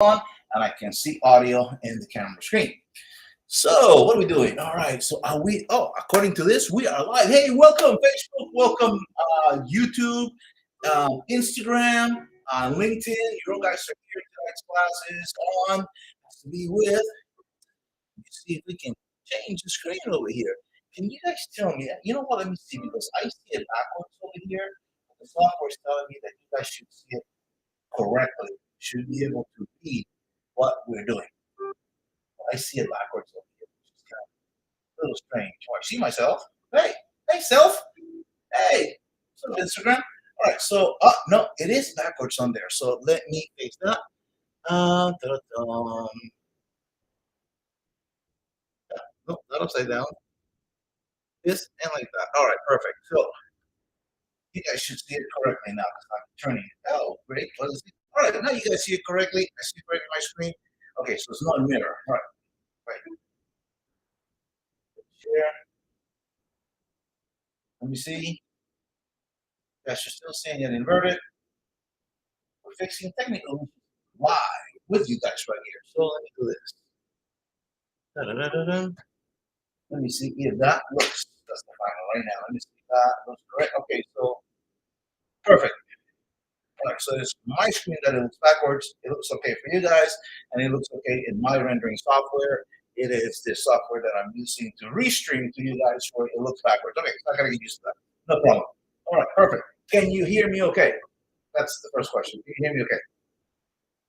on, and I can see audio in the camera screen. So, what are we doing? All right. So, are we? Oh, according to this, we are live. Hey, welcome Facebook, welcome YouTube, Instagram, LinkedIn. You guys are here. Tonight's class is on. Has to be with. Let me see if we can change the screen over here. Can you guys tell me? You know what? Let me see because I see it backwards over here. The software is telling me that you guys should see it correctly. Should be able to read what we're doing. I see it backwards over here, which is kind of a little strange. Oh, I see myself. Hey, hey, self. Hey, so Instagram. All right, so no, it is backwards on there. So let me fix that. Da-da-dum. No, not upside down. This and like that. All right, perfect. So you guys should see it correctly now because I'm turning it. Oh, great. Let's see. All right, now you guys see it correctly. I see it correctly on my screen. Okay, so it's not a mirror. All right, right. Share. Let me see. You guys are still seeing it inverted. We're fixing technical issues live with you guys right here. So let me do this. Da-da-da-da-da. Let me see if that looks, that's the final right now. Let me see if that looks correct. Okay, so perfect. All right, so it's my screen that it looks backwards. It looks okay for you guys, and it looks okay in my rendering software. It is the software that I'm using to restream to you guys where it looks backwards. Okay, so I gotta get used to that. No problem. All right, perfect. Can you hear me okay? That's the first question. Can you hear me okay?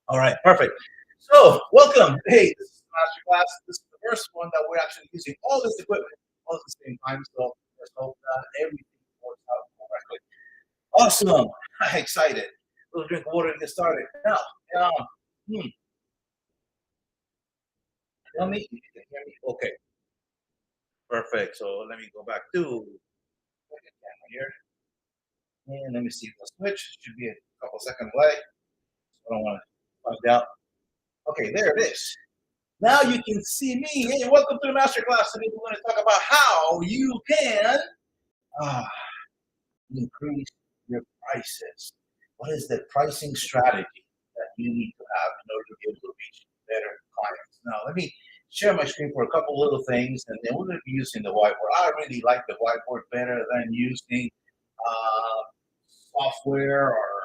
All right, perfect. So, welcome. Hey, this is Masterclass. This is the first one that we're actually using all this equipment all at the same time. So, let's hope that everything works out correctly. Awesome. I'm excited. A little drink of water to get started. Now, hmm, tell me if you can hear me. Okay, perfect. So, let me go back to the camera here. And let me see if the switch should be a couple seconds away. So I don't want to find out. Okay, there it is. Now you can see me. Hey, welcome to the masterclass. Today we're going to talk about how you can uh, increase your prices. What is the pricing strategy that you need to have in order to be able to reach better clients? Now, let me share my screen for a couple little things, and then we're going to be using the whiteboard. I really like the whiteboard better than using uh, software or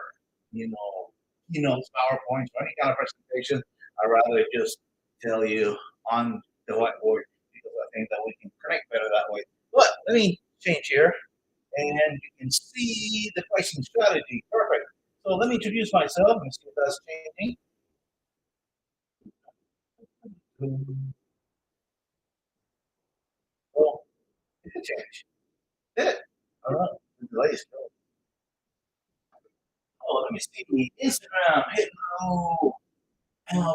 PowerPoints or any kind of presentation. I'd rather just tell you on the whiteboard because I think that we can connect better that way. But let me change here and you can see the pricing strategy. Perfect. So let me introduce myself and see if that's changing. Oh, it did change. Did it? All right. The delay is still. Oh, let me see. Instagram. Hello.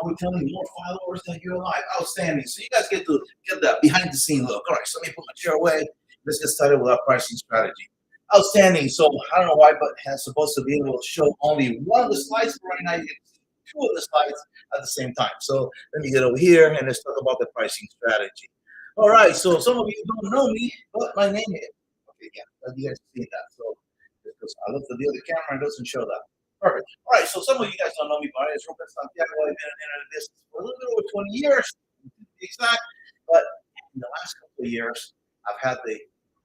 We're telling you more followers than you're alive. Outstanding. So you guys get to get that behind the scene look. All right, so let me put my chair away. Let's get started with our pricing strategy. Outstanding. So I don't know why, but it's supposed to be able to show only one of the slides, but right now you can see two of the slides at the same time. So let me get over here and let's talk about the pricing strategy. All right, so some of you don't know me, but my name is. Okay, yeah, you guys see that. So because I looked at the other camera and it doesn't show that. Perfect. All right, so some of you guys don't know me, but my name is Ruben Santiago. I've been in the internet business for a little bit over 20 years, to be exact. But in the last couple of years, I've had the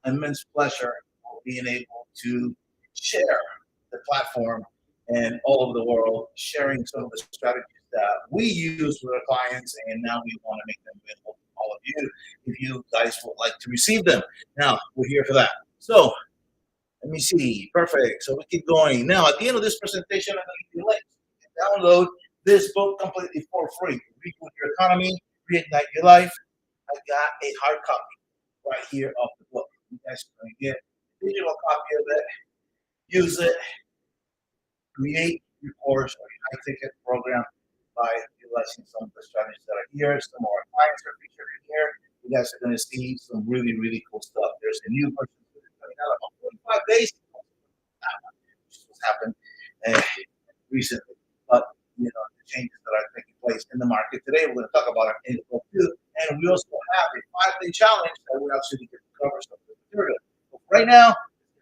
immense pleasure of being able to share the platform and all over the world, sharing some of the strategies that we use with our clients, and now we want to make them available to all of you if you guys would like to receive them. Now, we're here for that. So, let me see. Perfect. So we keep going. Now, at the end of this presentation, I'm going to give you links. You can download this book completely for free. Reboot Your Economy, Reignite Your Life. I got a hard copy right here of the book. You guys are going to get a digital copy of it. Use it. Create your course or your high ticket program by utilizing some of the strategies that are here. Some of our clients are featured in here. You guys are going to see some really, really cool stuff. There's a new version coming out about 45 days, which has happened recently. But the changes that are taking place in the market today, we're going to talk about it in the book too. And we also have a 5-day challenge that we're actually going to cover some of the material. But right now,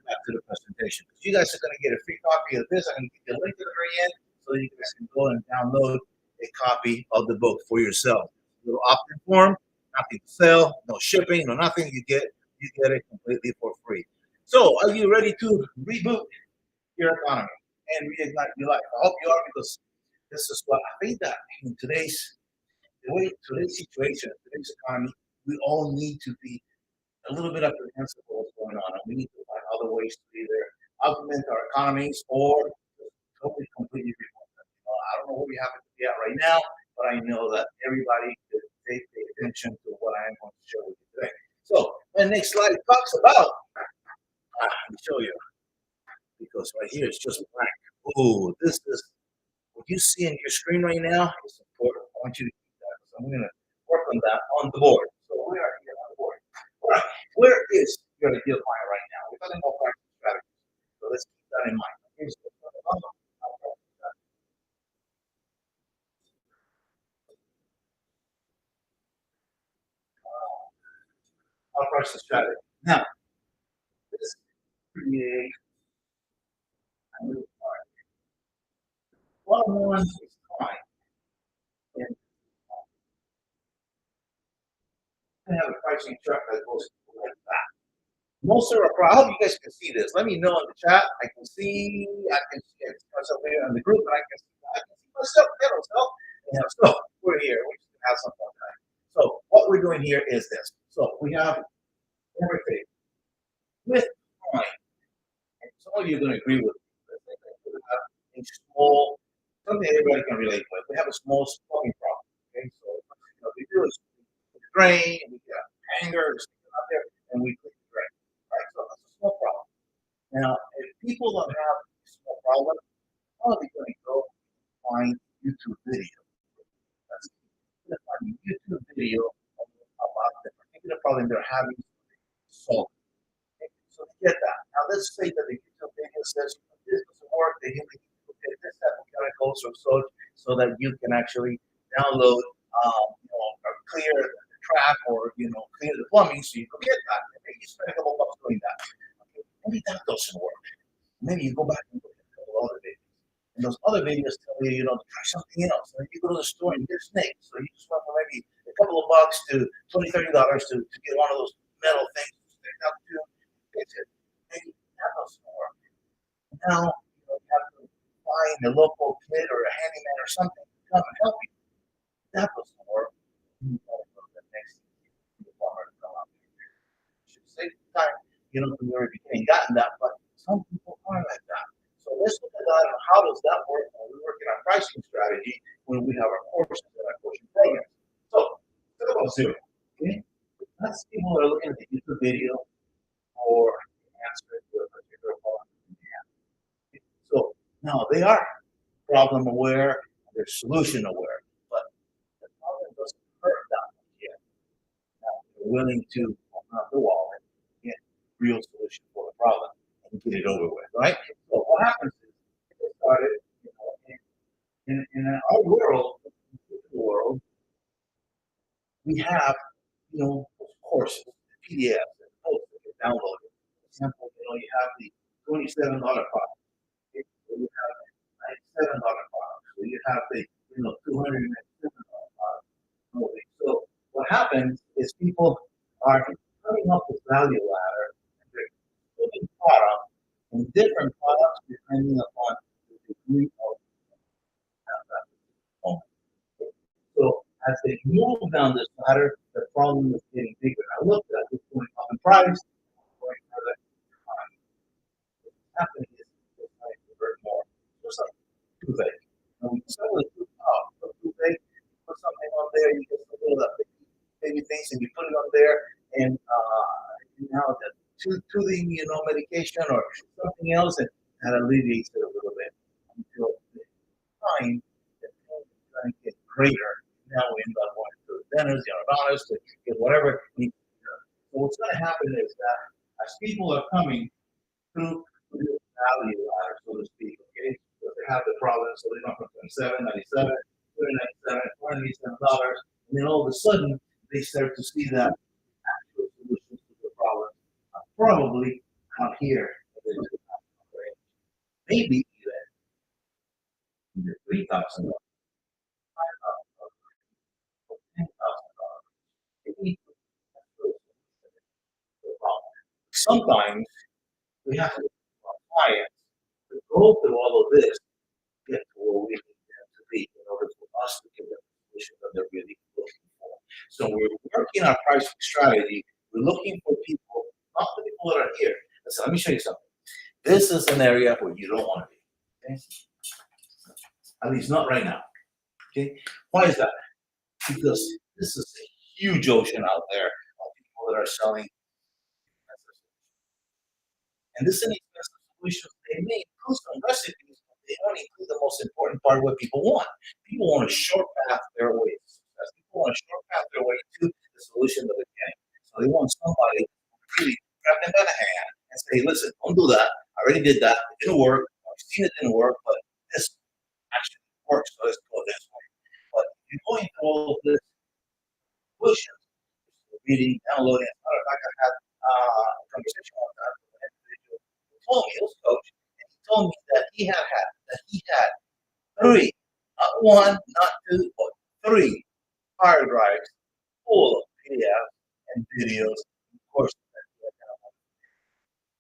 back to the presentation. You guys are going to get a free copy of this. I'm going to give you a link to the very end so you guys can go and download a copy of the book for yourself. Little opt-in form, nothing to sell, no shipping, no nothing. You get it completely for free. So, are you ready to reboot your economy and reignite your life? I hope you are, because this is what I think that in today's situation, today's economy, we all need to be a little bit apprehensive of what's going on, and we need to find other ways to either augment our economies or totally completely remove them. I don't know where we happen to be at right now, but I know that everybody should pay attention to what I am going to share with you today. So, my next slide talks about. Let me show you, because right here it's just blank. Oh, this is what you see on your screen right now is important. I want you to keep that. So I'm going to work on that on the board. So we are here on the board. All right, where is your ideal client right now? We're talking about pricing strategies. So let's keep that in mind. Here's our pricing strategy. Now, let's create a new client. One-on-one is client. And I have a pricing chart that goes like that. Most of our I hope you guys can see this. Let me know in the chat. I can see myself here in the group, and I can see myself, so we're here. We just have some fun time. So what we're doing here is this. So we have everything with time. And some of you are going to agree with me. We have a small, something everybody can relate with. We have a small plumbing problem. Okay, so we do is we drain, we get anger, out there, and we clean the drain. Right, so that's a small problem. Now, if people don't have a small problem, probably going to go find YouTube video. That's going to find a YouTube video about the particular problem they're having to solve. Okay? So to get that. Now, let's say that the YouTube video says this doesn't work, that you need to get this type of chemicals or so that you can actually download, or clear the trap, or clear the plumbing, so you can get that. And maybe you spend a couple bucks doing that. Okay? Maybe that doesn't work. Maybe you go back and look at a couple other videos. And those other videos tell you, to try something else. And you go to the store and you get snakes. So you just went from maybe a couple of bucks to $20, $30 to get one of those metal things to stick out to. It's it. Maybe that doesn't work. Now, you have to find a local kid or a handyman or something to come and help you. That doesn't work. You got to go to the next plumber to come out. Should save time, from the very beginning, gotten that, but some people are like that. So let's look at that and how does that work when we work in our pricing strategy when we have our courses and our coaching programs. So let's talk about zero. Okay? That's people that are looking at the YouTube video or the answer to a particular problem. So now they are problem aware, they're solution aware, but the problem doesn't hurt that much yet. Now they're willing to open up the wallet and get a real solution for the problem and get it over with, right? So what happens is it started, in our world, in the world, we have, courses, PDFs, and books that get downloaded. For example, you have the $27 product. Okay? So you have $97 product. So you have the $297 product. Okay? So what happens is people are coming up with value ladder, and they're putting products in different products depending upon the degree of that. So as they move down this ladder, the problem is getting bigger. I looked at this going up in price, going further time. What's happening is it's trying to convert more. Just like toothache. When we sell it to toothache, you put something on there, you get some little baby things, and you put it on there, and now the toothing, medication or something else, and that alleviates it a little bit until the time the pain is going to get greater. Now we end up going to the dentist, the orthodontist, to get whatever. So what's going to happen is that as people are coming through this value ladder, so to speak, okay, so they have the problem, so they go from 27, 97, 97, $97, and then all of a sudden they start to see that actual solutions to the problem are probably out here. Maybe even $3,000. sometimes we have to our clients to go through all of this to get to where we need them to be in order for us to give them the solution that they're really looking for. So we're working our pricing strategy. We're looking for people, not the people that are here. Listen, let me show you something. This is an area where you don't want to be. Okay? At least not right now. Okay? Why is that? Because this is a huge ocean out there of people that are selling. And this inexpensive solutions, they may include some recipes, but they don't include the most important part of what people want. People want a short path their way to success. People want a short path their way to the solution that they're getting. So they want somebody to really grab them by the hand and say, listen, don't do that. I already did that. It didn't work. I've seen it didn't work, but this actually works. So let's go this way. But if you're going through all of this solutions, reading, downloading. As a matter of fact, I had a conversation one time with an individual who told me, he was a coach, and he told me that he had three, not one, not two, but three hard drives full of PDFs and videos and courses that he had done.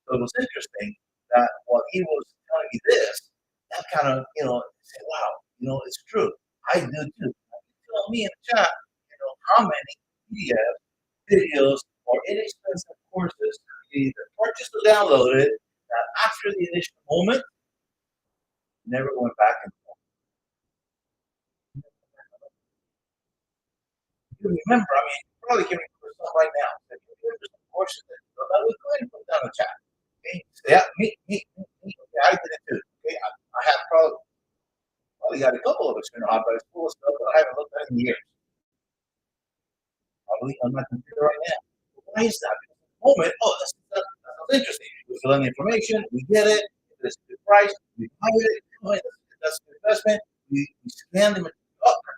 So it was interesting that while he was telling me this, that kind of, say, wow, it's true. I do too. Tell me in the chat, how many PDFs, videos, or inexpensive courses you either purchased or downloaded that after the initial moment never went back and forth. You remember, I mean, you probably can remember some right now. If you remember some courses that we go ahead and put down in the chat. Okay? So, yeah, me. Okay, I did it too. Okay, I have probably got a couple of external hot drives full of stuff that I haven't looked at in years. Probably on my computer right now. Why is that? Because at the moment, that sounds interesting. We fill in the information, we get it, it's a good price, we buy it, that's an investment, we scan them, I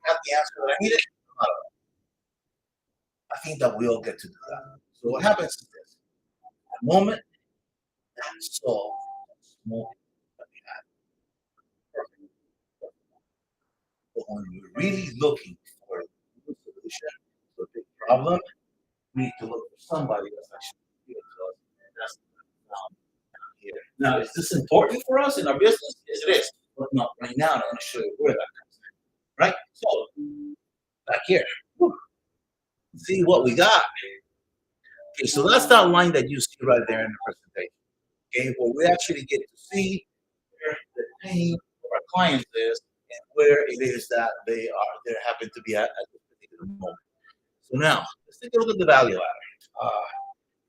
got the answer that I needed. I think that we all get to do that. So what happens is this: the moment that solves that small that we have, perfect. But when we're really looking for a good solution to a big problem, we need to look for somebody that's actually good to us. And that's here. Now, is this important for us in our business? Yes, it is. But not right now. I'm going to show you where that comes in. Right? So, back here. Whew, see what we got. Okay, so that's that line that you see right there in the presentation. Okay, where we actually get to see where the pain of our clients is and where it is that they happen to be at this particular moment. So now, let's take a look at the value ladder.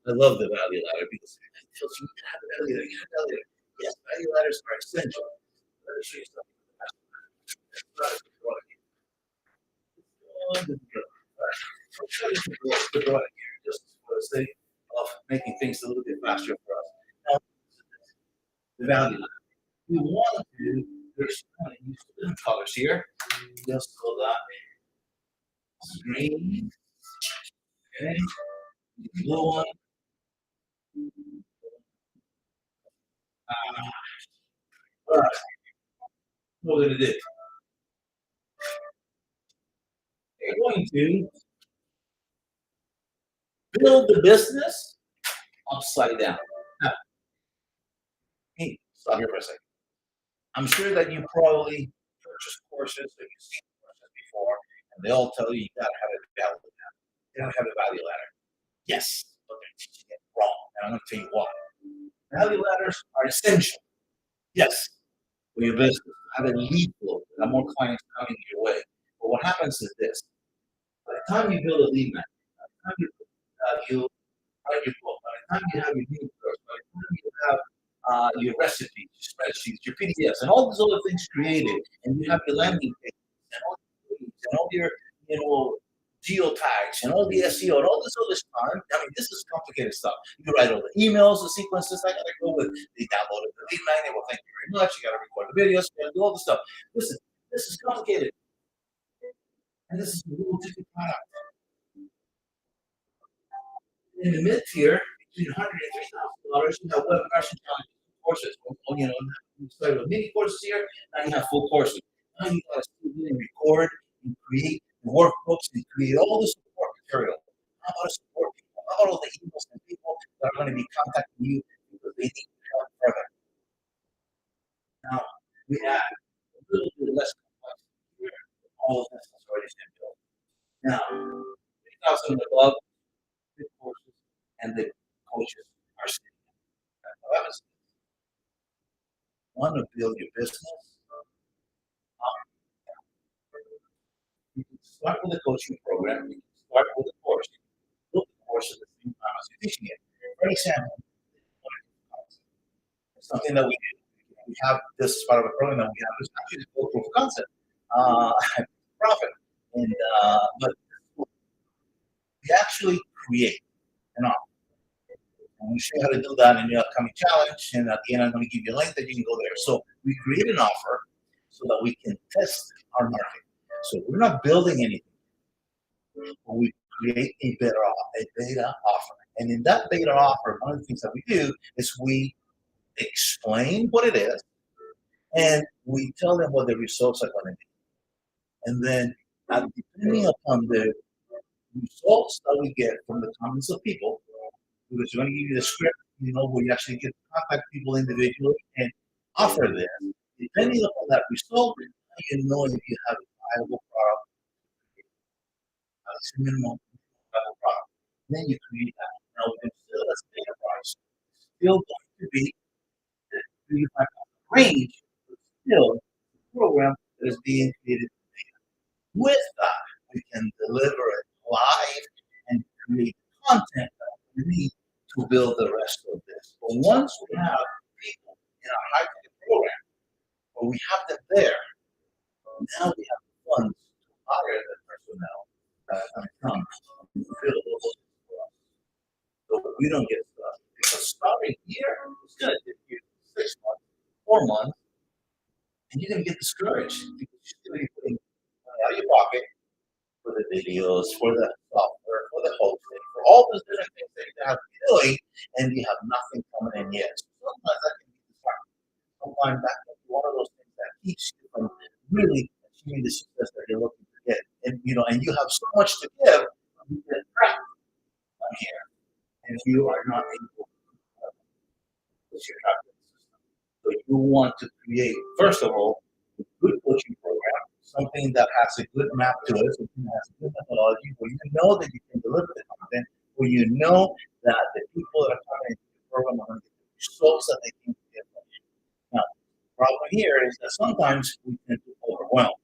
I love the value ladder because it tells you you have a value ladder, you have a value ladder. Yes, value ladders are essential. Let me show you something. Just for the sake of making things a little bit faster for us. Now, the value ladder. We want to, there's kind of use different colors here, just so that green, okay, blue one, all right, what we're going to do, we're going to build the business upside down. Now, hey, stop here for a second. I'm sure that you probably purchased courses that you've seen courses before, and they all tell you you gotta have a value ladder. You gotta have a value ladder. Yes, but they're teaching it wrong, and I'm gonna tell you why. Value ladders are essential. Yes, for your business. Have a lead flow, have more clients coming your way. But what happens is this: by the time you build a lead magnet, by the time you write your book, by the time you have your new course, by the time you have your recipes, your spreadsheets, your PDFs, and all these other things created, and you have your landing page, and all the leads, and all your, geotags, and all the SEO, and all this other stuff. I mean, this is complicated stuff. You write all the emails, the sequences. I gotta go with. They downloaded the lead magnet. Well, thank you very much. You gotta record the videos. You gotta do all the stuff. Listen, this is complicated, and this is a little different product. In the mid tier, between $100 and $3,000, you have web immersion challenges courses. You start with mini courses here, now you have full courses. Now you got to studio and record and create workbooks and create all the support material. How about support people? How about all the emails and people that are going to be contacting you because they need help further. Now, we add a little bit less complexity here. All of this has already been built. Now, 3,000 and above, good courses, and the coaches are sitting. However, want to build your business, you can start with a coaching program. You can start with a course. You can build the course at the same time as you're teaching it. For example, it's something that we do. We have this as part of a program that we have. It's actually called proof of concept, uh, profit, and but we actually create an offer. I'm going to show you how to do that in the upcoming challenge. And at the end, I'm going to give you a link that you can go there. So we create an offer so that we can test our market. So we're not building anything. We create a beta offer. And in that beta offer, one of the things that we do is we explain what it is and we tell them what the results are going to be. And then depending upon the results that we get from the comments of people, because we're going to give you the script, where you actually get to contact people individually and offer this. Depending upon that result, you know if you have a viable product, a minimum viable product. Then you create that. Now, we can still as data price, still going to be the 3 to 5 range, but still the program that is being created. With that, we can deliver it live and create content that we need to build the rest of this. But once we have people in our high ticket program, or we have them there, now we have the funds to hire the personnel that are going to come and fill those for us. So we don't get stuck. Because starting here is going to take you 6 months, 4 months, and you're going to get discouraged because you're going to be putting money out of your pocket for the videos, for the software, for the hosting, for all those different things that you have to be doing, and you have nothing coming in yet. So sometimes that can be disheartening. Sometimes that can be one of those things that keeps you from really achieving the success that you're looking to get. And you have so much to give, you get trapped on here, and you are not able to because you're trapped in the system. So you want to create, first of all, a good coaching program, something that has a good map to it, something that has a good methodology, where you know that you can deliver the content, where you know that the people that are coming into the program are going to get the results that they can get from you. Now, the problem here is that sometimes we tend to overwhelm,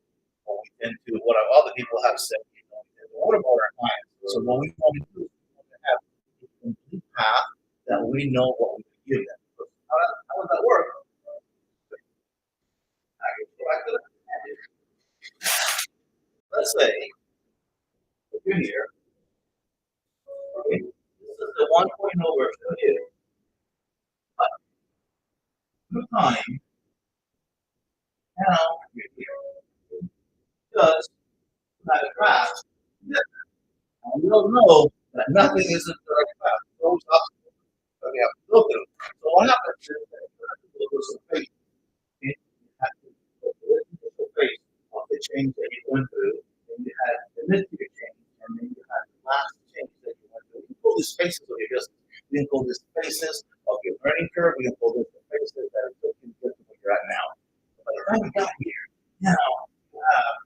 or we tend to, what other people have said, we tend to overboard our clients. So what we want to do is we want to have a complete path that we know what we can give them. So how does that work? Let's say if you're here, okay, this is the 1.0 version of you. But through time, now you're here. Because you have a grasp, and we don't know that nothing is a direct path. Those obstacles that we have to go through. So what happens is that you have to go through some phase. You have to go through the initial phase of the change that you went through, then you had the mid-year change, and then you had the last change that you went through. You call these phases of your business. We can call these phases of your learning curve. We can call this the phases that are taking you to where you're at now. By the time we got here, now you have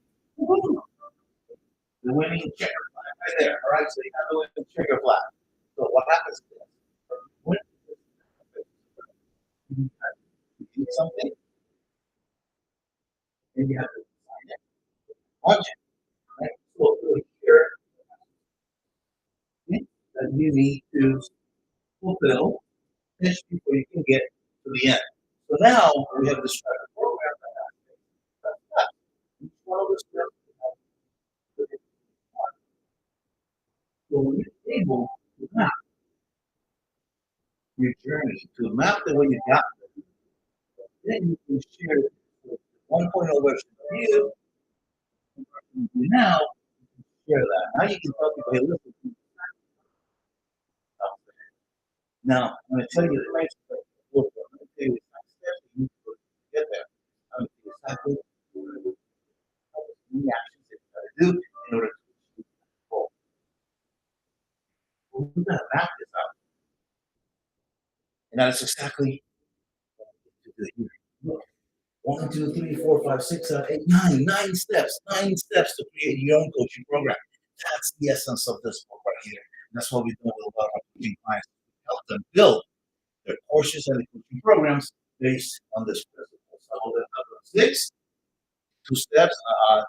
the winning checker flag right there. All right, so you have the winning checker flag. So what happens is when you do something, then you have to sign it, watch it, right? So here that you need to fulfill this before you can get to the end. So now we have this program that each one of the steps have so when you're able to map your journey, to map the way you got there, then you can share it with 1.0 version of you, and now you can share that. Now you can tell people, hey, listen, now I'm going to tell you the next step. I'm going to tell you the next steps that you need to get there. I'm going to tell you exactly the actions that you got to do in order to achieve that goal. We're going to map this out. And that is exactly what we do here. Look, 1, 2, 3, 4, 5, 6, 7, 8, 9. 9 steps to create your own coaching program. That's the essence of this book right here. And that's what we do with a lot of our coaching clients. Help them build their courses and the coaching programs based on this principle. So the 6 2 steps,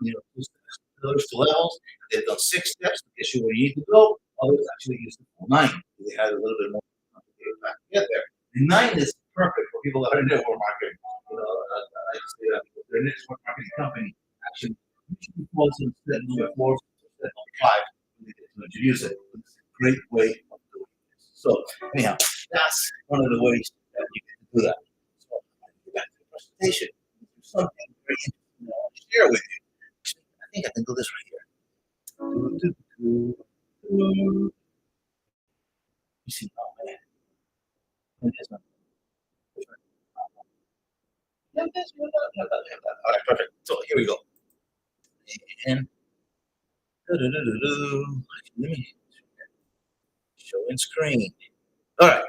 2 steps, pillars to levels. They've done 6 steps to get you where you need to go. Others actually use the full 9. They had a little bit more complicated path to get there. And 9 is perfect for people that are in network marketing. I just say that because their network marketing company actually usually falls in step number 4 or step number 5 when they get to introduce it. It's a great way of doing this. So anyhow, that's one of the ways that you can do that. So I get back to the presentation. Something very interesting I want to share with you. I think I can do this right here. You see, oh man, it is not. Yeah, that's good. All right, perfect. So here we go. And let me show in screen. All right.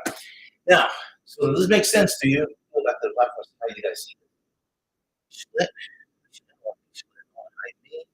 Now, so does this make sense to you? Go back to the black person. How you guys see it? Split. Split on ID.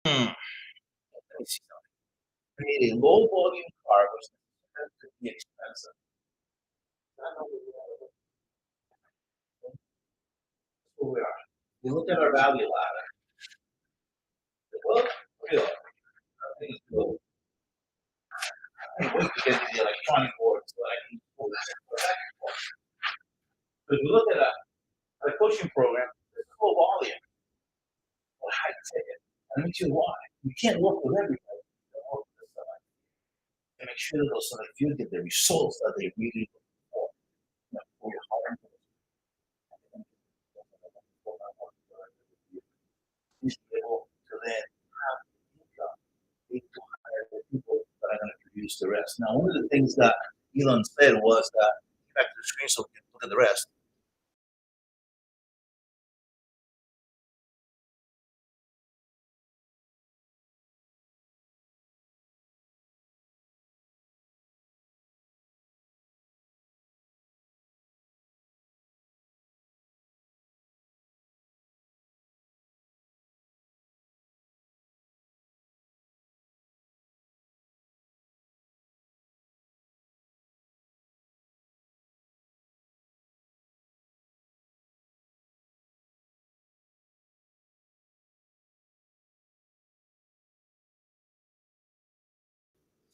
Let me see something. Create a low volume car which could be expensive. I know who we are. We look at our value ladder. Well, really, I think it's cool. I can't wait to get to the electronic board so I can pull this back and forth. But if we look at a coaching program, it's low volume, or high ticket. And let me tell you why. You can't work with everybody. You can work with somebody and make sure that those select few get the results that they really look for. Before you hire them, you should be able to then have income to hire the people that are going to produce the rest. Now, one of the things that Elon said was that, back to the screen so we can look at the rest.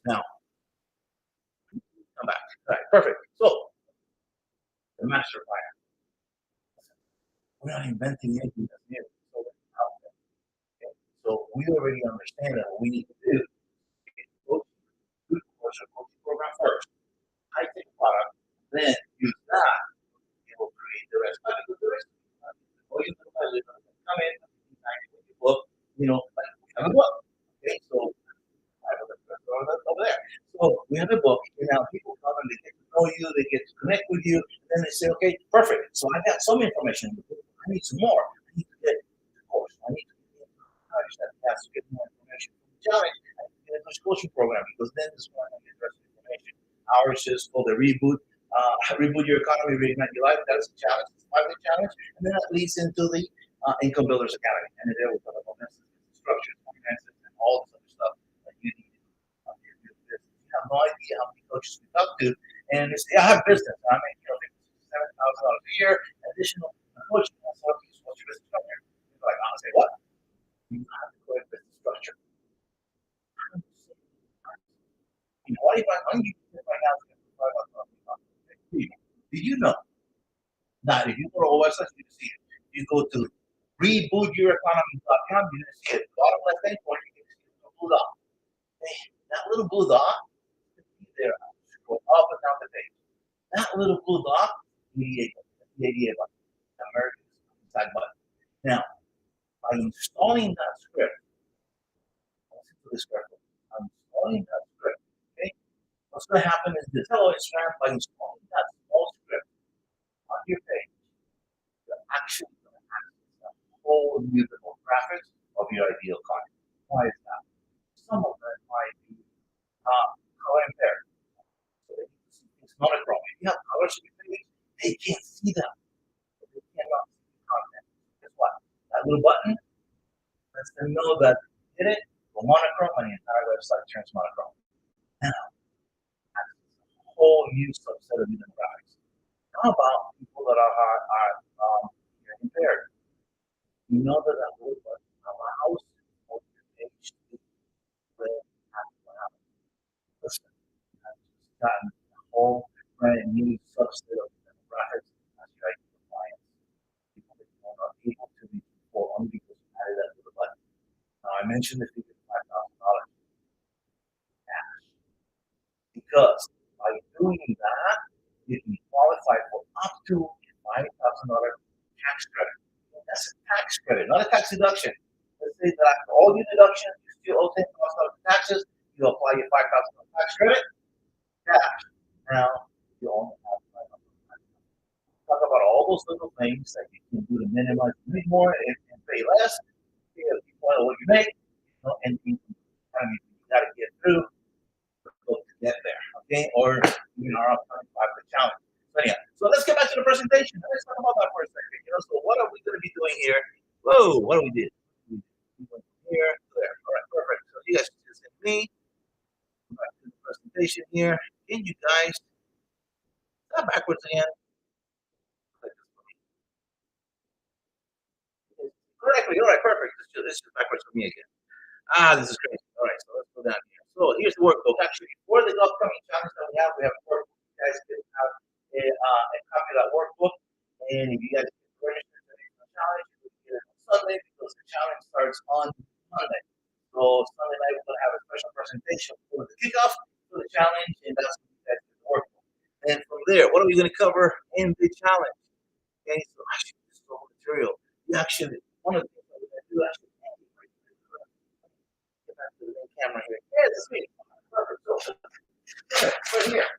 Now, come back. All right, perfect. So, the master plan. We're not inventing anything that's new. So, okay? So we already understand that what we need to do is go good course or coaching program first. I take a product, then use that, it will create the rest. Not because the rest or you can come in, with your book, like we have a book. Okay, so I have a book over there. So we have a book, and now people come and they get to know you, they get to connect with you, and then they say, okay, perfect. So I got some information. I need some more. I need to get the course. I need to get that has to get more information from the challenge. I need to get a coaching program because then this is when I get the rest of the information. Ours is called the reboot. Reboot your economy, reignite your life. That's a challenge. It's a 5-day challenge, and then that leads into the Income Builders Academy. And there we talk about structures, finances, and all this other stuff that you need. You have no idea how many coaches we talk to, and they say, "I have business. I make $7,000 a year, additional coaching. What's your business structure?" You're like, "I say what? You have to business structure. Why do you buy money? Do you know that if you go to our website, you can see it. You go to rebootyourEconomy.com, you're going to see it. Bottom left hand corner, you can see the blue dot. Hey, that little blue dot is there. Scroll up and down the page. That little blue dot, the ADA button, the American Inside button. Now, by installing that script, listen to this correctly. By installing that script, okay, what's going to happen is this. Hello, Instagram, by installing that small script on your page, you're actually going to access the whole new demographics of your ideal client. Why is that? Some of them might be color impaired. So they need to see things monochrome. If you have colors in your page, they can't see them. But they cannot see the content. Guess what? That little button lets them know that you did it, go monochrome, and the entire website turns monochrome. Now, that's a whole new subset of demographics. How about people that are impaired? You know that that little button allows your page to display what happens. Listen, I've just gotten a whole brand new subset of demographics as your ideal clients. People that you are not able to reach before only because you added that little button. Now, I mentioned the figure $5,000 cash because by doing that, you can qualify for up to $5,000 tax credit. That's a tax credit, not a tax deduction. Let's say that after all your deductions, you still owe $10,000 taxes, you apply your $5,000 tax credit, cash. Now, you only have $5,000. Talk about all those little things that you can do to minimize, make more and pay less. You know what you make, and you got to get through to get there, okay? Or our upcoming 5-day challenge. So yeah, so let's get back to the presentation. Let's talk about that for a second. So what are we going to be doing here? Whoa, what do we do? We went here, there. All right, perfect. So you guys just hit me. Back to the presentation here. Can you guys stop backwards again? Correctly. All right, perfect. This is backwards for me again. This is crazy. All right, so let's go down here. So here's the workbook. Actually, for the upcoming challenge that we have a workbook. You guys can have a copy of that workbook. And if you guys get registered for the challenge, you can get it on Sunday because the challenge starts on Monday. So Sunday night, we're going to have a special presentation for the kickoff for the challenge, and that's when you guys get the workbook. And from there, what are we going to cover in the challenge? Okay, so actually, this is all material. One of the things that we're going to do actually, get back to the main camera here. Yeah, this is me. Perfect. So, right here.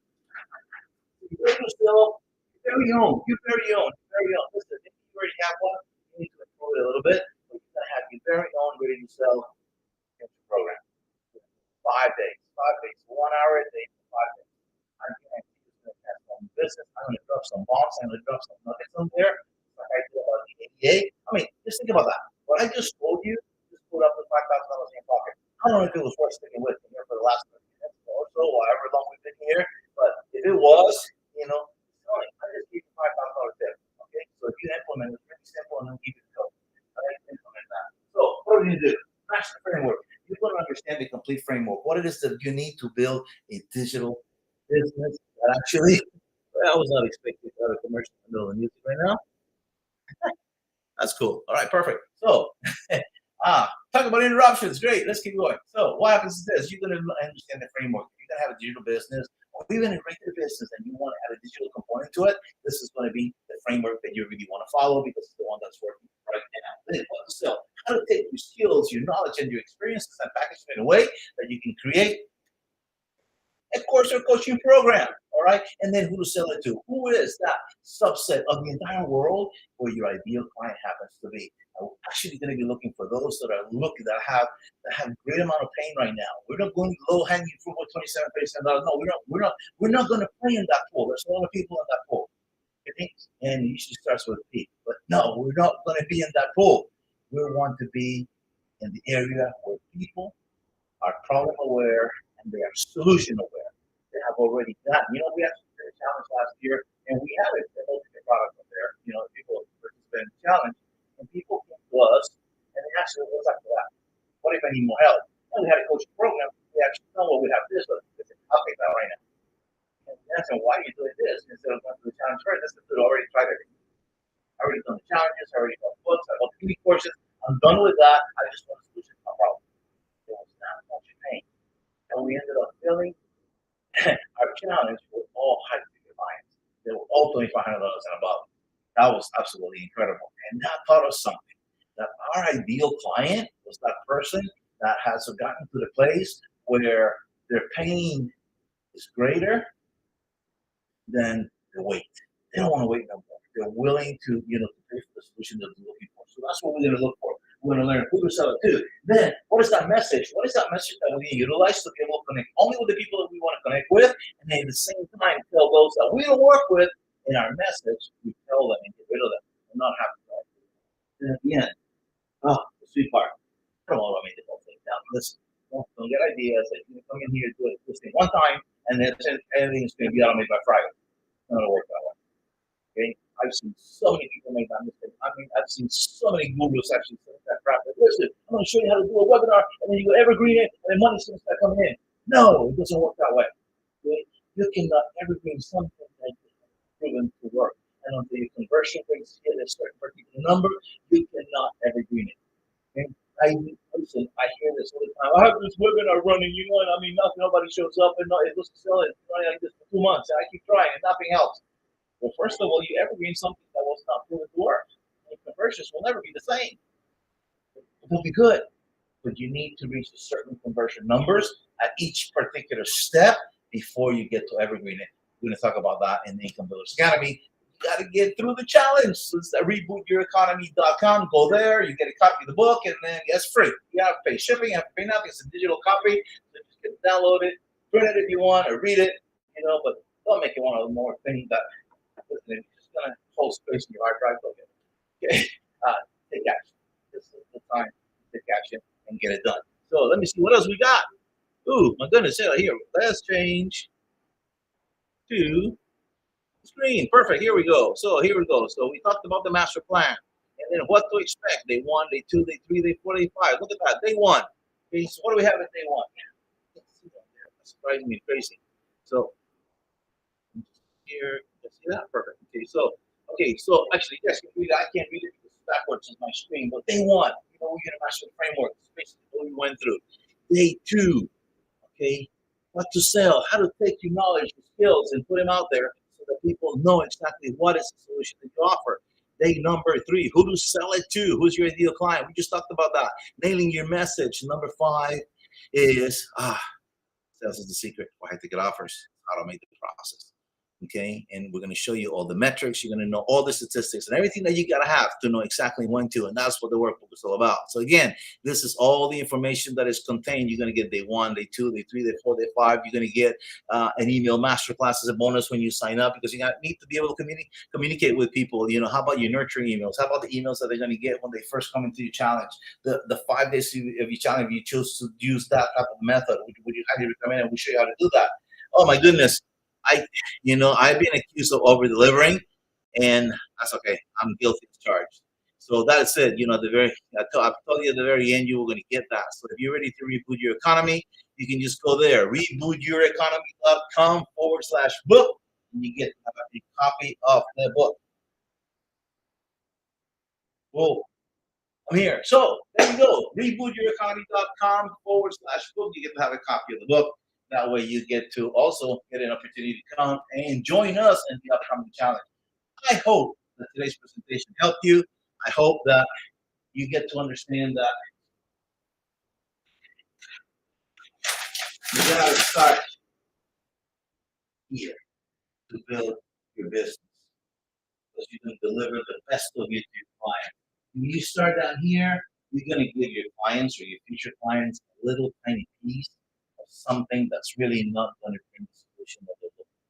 You build yourself your very own. Listen, if you already have one, you need to improve it a little bit. But you're gonna have your very own ready to sell program. 5 days. 5 days. 1 hour a day for 5 days. I guarantee it's gonna have some business. I'm gonna drop some bombs. I'm gonna drop some nuggets on there. Like I did about the ADA. I mean, just think about that. What I just told you, just put up with $5,000 in your pocket. I don't know if it was worth sticking with me here for the last 30 minutes or so, however long we've been here. But if it was, I just gave you $5,000 tip. Okay, so if you implement it, it's pretty simple, and then keep it going. I like to implement that. So what do you do? Master the framework. You're going to understand the complete framework. What it is that you need to build a digital business that actually. I was not expecting to have a commercial in the middle of the music right now. That's cool. All right, perfect. So, talk about interruptions. Great. Let's keep going. So, what happens is this: you're going to understand the framework. You're going to have a digital business, or even a regular business, and you want to add a digital component to it. This is going to be the framework that you really want to follow because it's the one that's working right now. Then, what to sell? How to take your skills, your knowledge, and your experiences and package them in a way that you can create a course or coaching program, all right? And then who to sell it to? Who is that subset of the entire world where your ideal client happens to be? I'm actually going to be looking for those that are looking that have great amount of pain right now. We're not going low hanging fruit with $27, $37. No, we're not going to play in that pool. There's a lot of people in that pool. Okay? And it usually starts with P. But no, we're not going to be in that pool. We want to be in the area where people are problem aware and they are solution aware. They have already done. We actually did a challenge last year, and we had a product up there. People participate in the challenge, and people came to us, and they asked us, "What's after that? What if I need more help?" And we had a coaching program. We actually know what we have this, but I'll take that right now. That's why you're doing this instead of going to the challenge first. That's because I already tried everything. I already done the challenges. I already got books. I got the courses. I'm done with that. I just want a solution to my problem. It was not much pain. And we ended up filling our challenge with all high ticket clients. They were all $2,500 and above. That was absolutely incredible. And that taught us something, that our ideal client was that person that has gotten to the place where their pain is greater than the wait. They don't want to wait no more. They're willing to, to pay for the solution that they're looking for. So that's what we're going to look for. We're going to learn who to sell it to. Then, what is that message? What is that message that we utilize to be able to connect only with the people that we want to connect with, and then at the same time tell those that we don't work with in our message, we tell them and get rid of them. I'm not happy with that. And at the end, the sweet part. I don't want to make the whole thing down. Listen, don't get ideas that you can come in here and do this thing one time, and then everything's going to be automated by Friday. It's not going to work that way. Okay? I've seen so many people make that mistake. I mean, I've seen so many gurus actually say that crap. Like, listen, I'm going to show you how to do a webinar, and then you go evergreen it, and then money's going to start coming in. No, it doesn't work that way. Okay? You cannot evergreen something that is proven to work. And until your conversion rates hit a certain particular number, you cannot evergreen it. Okay? I hear this all the time. I have this webinar running, nobody shows up, and it doesn't sell it. It's running like this for 2 months, and I keep trying, and nothing else. Well, first of all, you evergreen something that was not proven to work. And conversions will never be the same. It will be good, but you need to reach a certain conversion numbers at each particular step before you get to evergreen it. We're going to talk about that in the Income Builders Academy. You got to get through the challenge. So it's at rebootyoureconomy.com. Go there, you get a copy of the book, and then it's free. You have to pay shipping, you have to pay nothing. It's a digital copy. So just get download it, print it if you want, or read it, but don't make it one of the more things that it's just going to hold space in your hard drive. Okay. Take action. This is the time to take action and get it done. So let me see what else we got. Ooh, my goodness. Here, let's change to screen. Perfect. Here we go. So here we go. So we talked about the master plan. And then what to expect. Day 1, day 2, day 3, day 4, day 5. Look at that. Day 1. Okay, so what do we have at day 1? That's surprising me crazy. So here, let's see that. Perfect. Okay, so actually, yes, you can read it. I can't read it because it's backwards on my screen. But day 1, we're going to master the framework. It's basically what we went through. Day 2, okay, what to sell, how to take your knowledge, your skills, and put them out there so that people know exactly what is the solution that you offer. Day number 3, who to sell it to? Who's your ideal client? We just talked about that. Nailing your message. Number 5 is sales is the secret for high ticket offers. Automate the process. Okay, and we're going to show you all the metrics. You're going to know all the statistics and everything that you got to have to know exactly when to, and that's what the workbook is all about. So again, this is all the information that is contained. You're going to get day 1, day 2, day 3, day 4, day 5. You're going to get an email masterclass as a bonus when you sign up, because you need to be able to communicate with people. How about your nurturing emails? How about the emails that they're going to get when they first come into your challenge? The 5 days of your challenge, if you choose to use that type of method, would you highly recommend it? We'll show you how to do that. Oh my goodness. I've been accused of over delivering, and that's okay. I'm guilty as charged. So that's it. I told you at the very end, you were going to get that. So if you're ready to reboot your economy, you can just go there, rebootyoureconomy.com/book, and you get a copy of the book. Whoa. I'm here. So there you go. rebootyoureconomy.com/book. You get to have a copy of the book. That way you get to also get an opportunity to come and join us in the upcoming challenge. I hope that today's presentation helped you. I hope that you get to understand that you got to start here to build your business, because you can deliver the best of you to your client. When you start down here, you're going to give your clients or your future clients a little tiny piece of something that's really not going to bring the solution that they're looking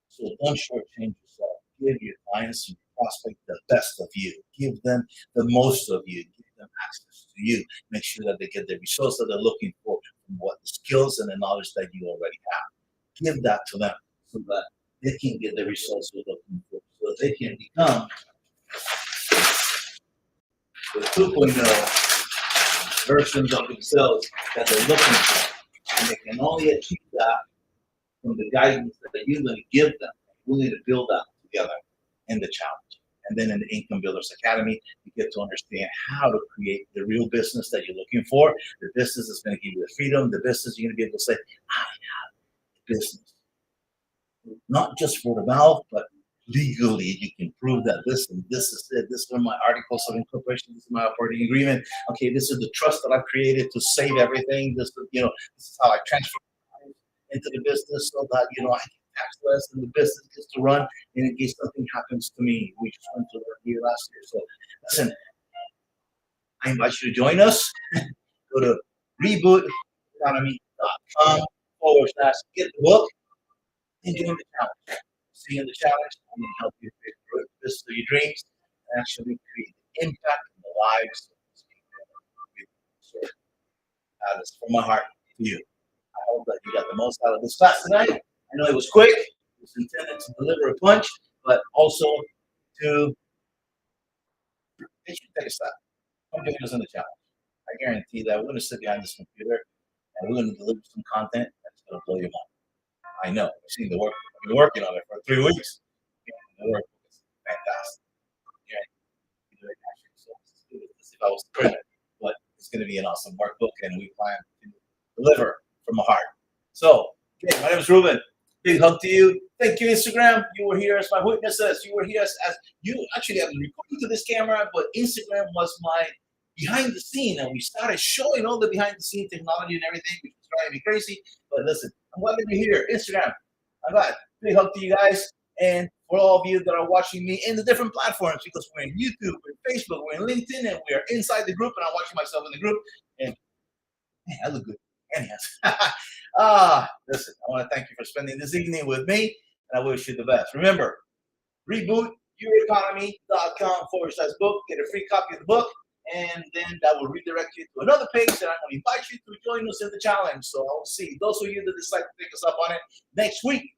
for. So don't shortchange yourself. Give your clients and your prospect the best of you. Give them the most of you. Give them access to you. Make sure that they get the results that they're looking for from what the skills and the knowledge that you already have. Give that to them so that they can get the results they're looking for, so that they can become the 2.0 versions of themselves that they're looking for. And they can only achieve that from the guidance that you're going to give them. We need to build that together in the challenge. And then in the Income Builders Academy, you get to understand how to create the real business that you're looking for. The business is going to give you the freedom. The business you're going to be able to say, I have a business. Not just for the mouth, but legally you can prove that this is it. This is my articles of incorporation. This is my operating agreement. Okay, this is the trust that I've created to save everything. This is how I transfer into the business so that I get tax less and the business gets to run in case something happens to me. We just went to work here last year. So listen, I invite you to join us. Go to rebooteconomy.com/get the book and join the challenge. See you in the challenge. I'm going to help you create the business of your dreams and actually create an impact in the lives of these people. So that is from my heart to you. I hope that you got the most out of this class tonight. I know it was quick. It was intended to deliver a punch, but also to take a step. Come join us in the challenge. I guarantee that we're going to sit behind this computer and we're going to deliver some content that's going to blow your mind. I know. I've seen the work. I've been working on it for 3 weeks. The work is fantastic. Yeah, you know, actually, so let's see if I was to print it, but it's going to be an awesome workbook, and we plan to deliver from the heart. So, okay, my name is Ruben. Big hug to you. Thank you, Instagram. You were here as my witnesses. You were here as you actually. I was recording to this camera, but Instagram was my behind the scene, and we started showing all the behind the scene technology and everything, which was driving me crazy. But listen, I'm glad that you're here. Instagram. I'm glad. Big hug to you guys. And for all of you that are watching me in the different platforms, because we're in YouTube, we're in Facebook, we're in LinkedIn, and we're inside the group, and I'm watching myself in the group. And man, I look good. Anyhow. Listen, I want to thank you for spending this evening with me, and I wish you the best. Remember, rebootyoureconomy.com/book. Get a free copy of the book, and then that will redirect you to another page that I'm going to invite you to join us in the challenge. So I'll see those of you that decide to pick us up on it next week.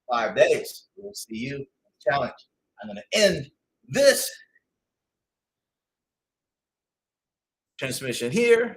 5 days. We'll see you in the challenge. I'm going to end this transmission here.